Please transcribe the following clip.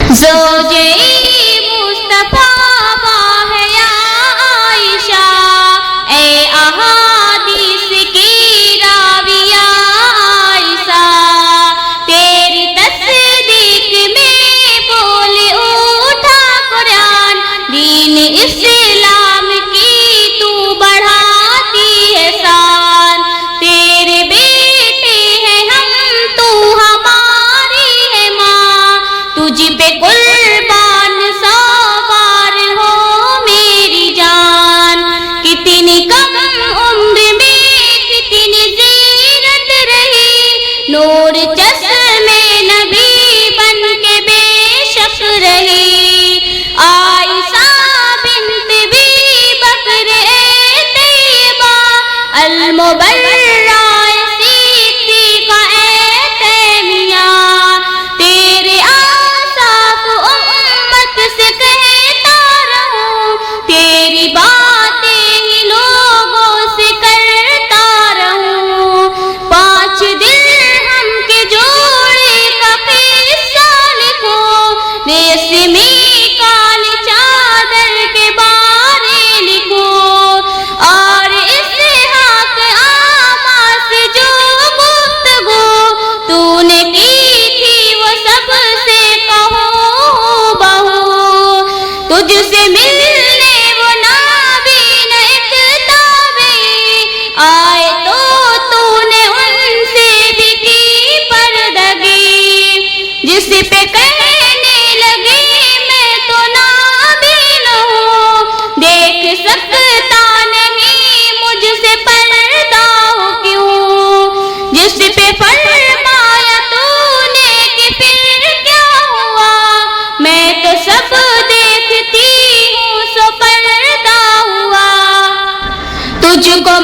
زوجے مصطفیٰ ہے یا عائشہ، اے احادیث کی راویہ عائشہ، تیری تصدیق میں بول اٹھا قرآن، دین اسلام کی تو بڑھاتی ہے شان، تیرے بیٹے ہیں ہم تو ہماری ہے ماں، تجھ پہ قربان سوار ہو میری جان، کتنی کم عمر میں کتنی زینت رہی، نور چشمے نبی بن کے بے شک رہی، عائشہ بنت بی بکر طیبہ المبرہ صدیقہ تیمیہ، تیرے آصاف امت سے کہتا رہوں، تیری باتیں ہی لوگوں سے کرتا رہوں، 5 درہم کے جوڑے کا قصہ لکھو، ریشمی کالی چادر کے بارے لکھو، اور اسحاق آما سے جو گفتگو تو نے کی تھی وہ سب سے کہو بہو، تجھ سے ملنے وہ نابین ایک تابعی آئے تو نے ان سے بھی کی پردگی، جس پہ کہنے لگی میں تو نابین ہوں، دیکھ سکتا نہیں مجھ سے پردہ ہو کیوں، جس پہ فرمایا تو نے کہ پھر کیا ہوا، میں تو سب دیکھتی ہوں سو پردہ ہوا، تجھ کو